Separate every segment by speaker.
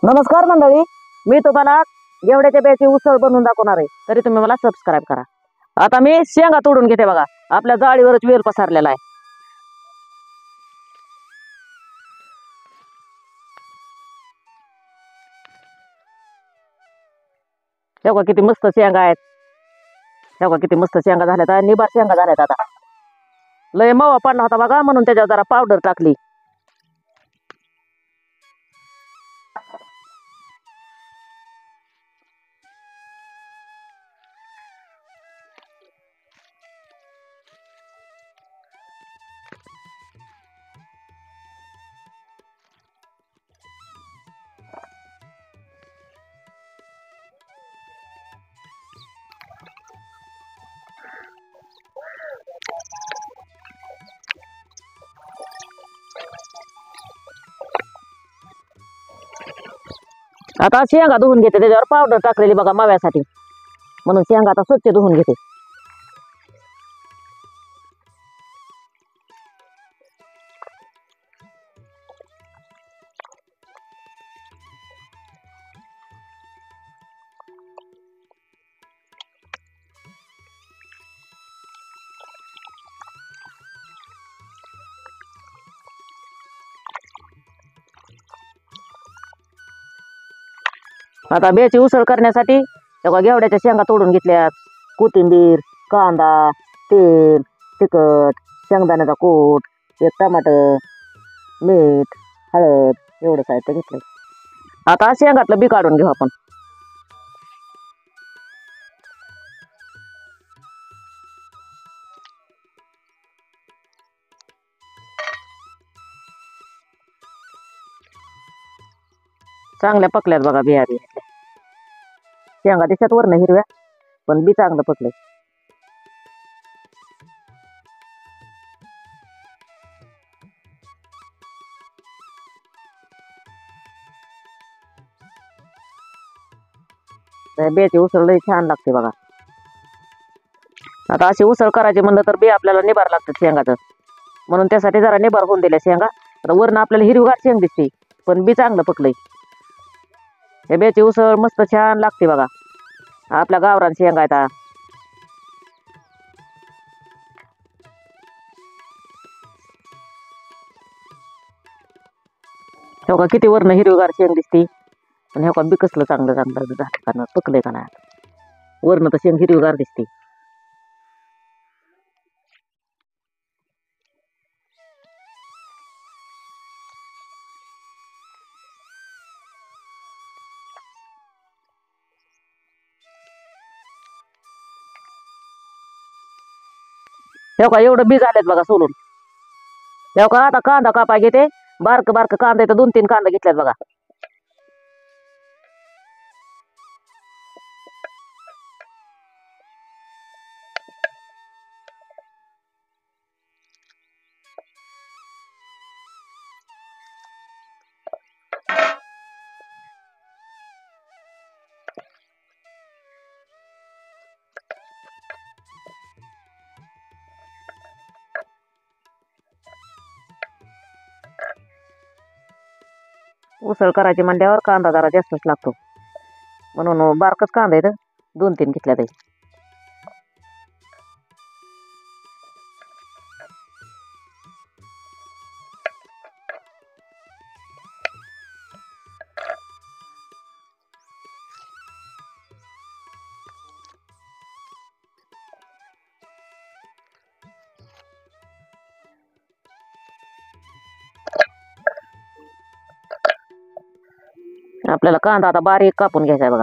Speaker 1: नमस्कार मंडळी, मी तुम्हाला घेवड्याच्या बियाची उसळ बनवून दाखवणार आहे, तरी तुम्ही मला सबस्क्राईब करा। आता मी शेंगा तोडून घेते बघा, आपल्या जाळीवरच वेल पसरलेला आहे। तेव्हा किती मस्त शेंगा आहेत, तेव्हा किती मस्त शेंगा झाल्यात, निबार शेंगा झाल्यात। आता लय मवा पडला होता बघा, म्हणून त्याच्यावर जरा पावडर टाकली। आता शेंगा धुवून घेते, त्याच्यावर पावडर टाकलेली बघा मव्यासाठी, म्हणून शेंगा आता स्वच्छ धुवून घेते। आता बियाची उसळ करण्यासाठी तेव्हा घेवड्याच्या शेंगा तोडून घेतल्यात, कोथिंबीर, कांदा, तेल, तिखट, शेंगदाण्याचा कूट, एक टमाटर, मीठ, हळद एवढं साहित्य घेतलंय। आता शेंगातलं बी काढून घेऊ आपण। चांगल्या पकल्यात बघा बिया बिया, शेंगा दिसत वरनं हिरव्या, पण बी चांगलं पकलंय। बियाची उसळ लई छान लागते बघा। आता अशी उसळ करायची म्हणलं तर बी आपल्याला निबार लागतात शेंगाचं, म्हणून त्यासाठी जरा निबार होऊन दिल्या शेंगा। तर वरनं आपल्याला हिरवीगार शेंग दिसते, पण बी चांगलं पकलंय। या बियाची उसळ मस्त छान लागते बघा, आपल्या गावरान शेंगा आहेत। हो का, किती वरनं हिरवीगार शेंग दिसते, पण ह्या बी कसलं चांगलं चांगलं झालं, पकलंय का नाही। वरनं तर शेंग हिरवीगार दिसते। हो का, एवढं बी झालेत बघा सोलून। हो का, आता कांदा कापाय घेते, बारक बारक कांदा इथं 2-3 कांदा घेतल्यात बघा। उसळ करायची म्हणल्यावर कांदा जरा जास्तच लागतो, म्हणून बारकच कांदा इथं 2-3 घेतल्यात। आपल्याला कांदा आता बारीक कापून घ्यायचा बघा।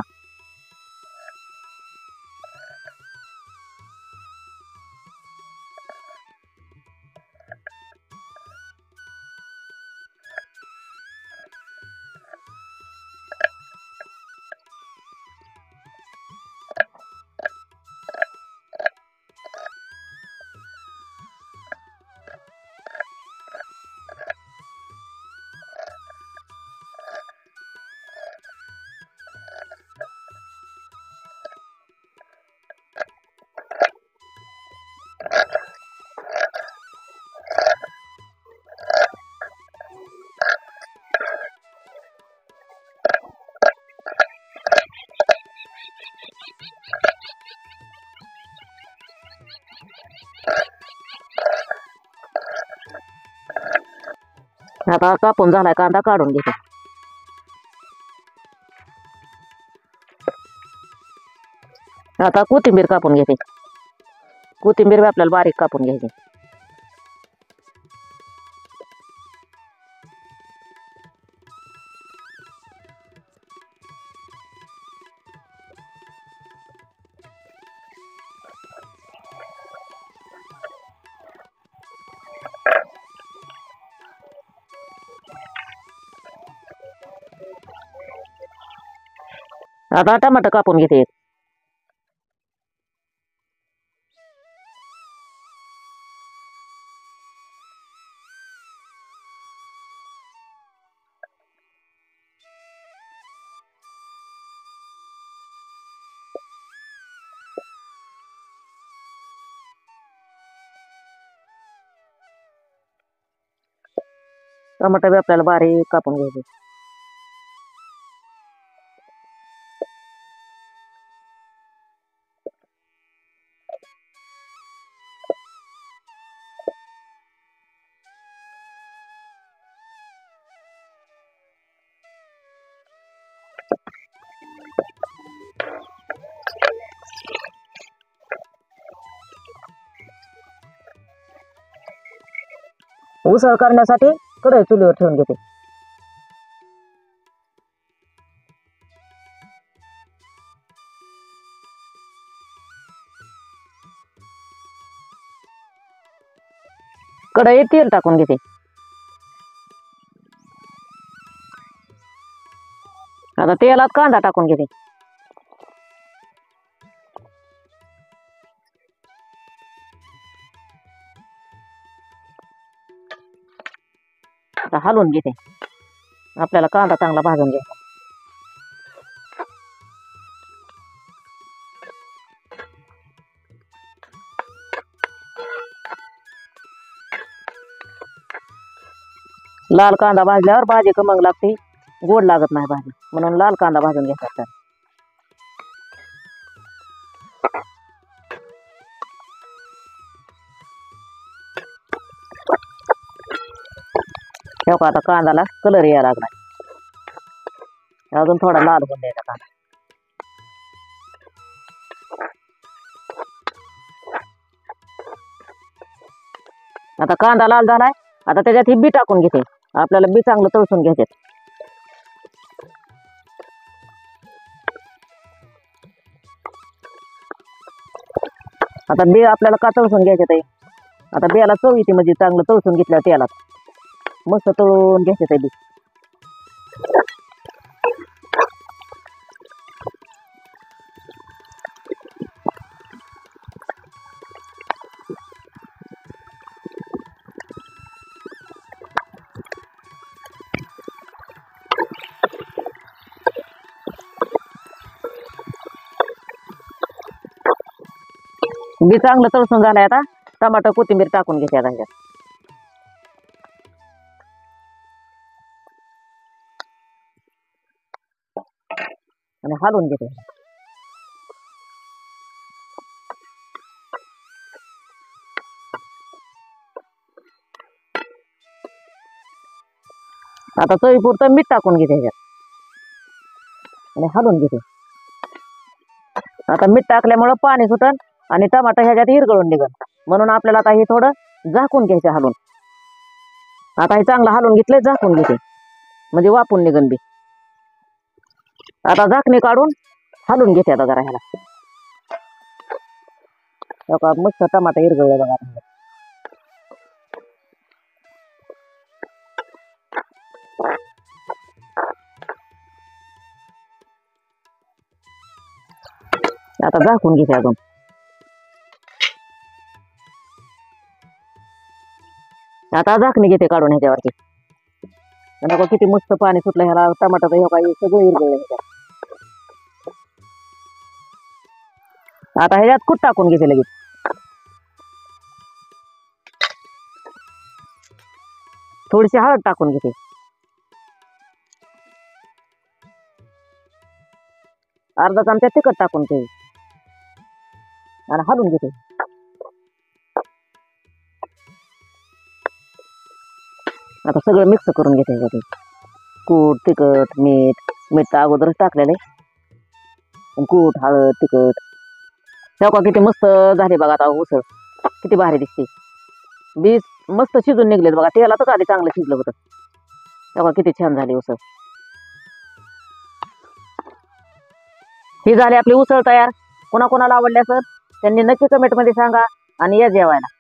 Speaker 1: आता कापून झालाय कांदा काढून घेते. आता कोथिंबीर कापून घेते. कोथिंबीर बी आपल्याला बारीक कापून घ्यायची. आता टमाटर कापून घेते. टमाटर बी आपल्याला बारीक कापून घ्यायचे. उसळ करण्यासाठी कढई चुलीवर ठेवून घेते. कढईत तेल टाकून घेते. आता तेलात कांदा टाकून घेते. आता हलवून घेते. आपल्याला कांदा चांगला भाजून घ्यायचा. लाल कांदा भाजल्यावर भाजी खमंग लागते, गोड लागत नाही भाजी, म्हणून लाल कांदा भाजून घ्यायचा. ठेव आता कांद्याला कलर यायला लागला. अजून थोडा लाल होऊन द्यायचा कांदा. आता कांदा लाल झालाय. आता त्याच्यात ही बी टाकून घेते. आपल्याला बी चांगलं तळसून घ्यायचे. आता बी आपल्याला का तळसून घ्यायचे. आता बियाला चव येते, म्हणजे चांगलं तळसून घेतल्यावर तेलात मस्त तळून घ्यायचे ते बी. बी चांगलं तळसून झालंय. आता टमाटर कोथिंबीर टाकून घेते आता ह्याच्यात. आणि हलवून घेते. आता चवीपुरतं मीठ टाकून घेते ह्याच्यात आणि हलवून घेते. आता मीठ टाकल्यामुळं पाणी सुटन आणि टमाटर ह्याच्यात इरगळून निघन, म्हणून आपल्याला आता हे थोडं झाकून घ्यायचं हलवून. आता हे चांगलं हलवून घेतलंय, झाकून घेते म्हणजे वापून निघन बी. आता झाकणी काढून हलवून घेते आता जरा ह्याला. मस्त टमाटर इरगळलं बघा. आता झाकून घेते अजून. आता झाकणी घेते काढून ह्याच्यावरती. नको किती मस्त पाणी सुटलं ह्याला. टमाटर हे काही सगळं इरगळलं ह्याच्यात. आता ह्याच्यात कूट टाकून घेते लगेच. थोडीशी हळद टाकून घेते. अर्धा चमचा तिखट टाकून घेते आणि हलवून घेते. आता सगळं मिक्स करून घेते ह्याच्यात. कूट तिखट मीठ तर अगोदरच टाकलेलं आहे. कूट हळद तिखट. तेव्हा किती मस्त झाले बघा आता उसळ. किती भारी दिसते. बीज मस्त शिजून निघलेत बघा. तेलातच आधी चांगलं शिजलं होतं. तेव्हा किती छान झाली उसळ. ही झाली आपली उसळ तयार. कोणाकोणाला आवडली असेल त्यांनी नक्की कमेंटमध्ये सांगा आणि या जेवायला.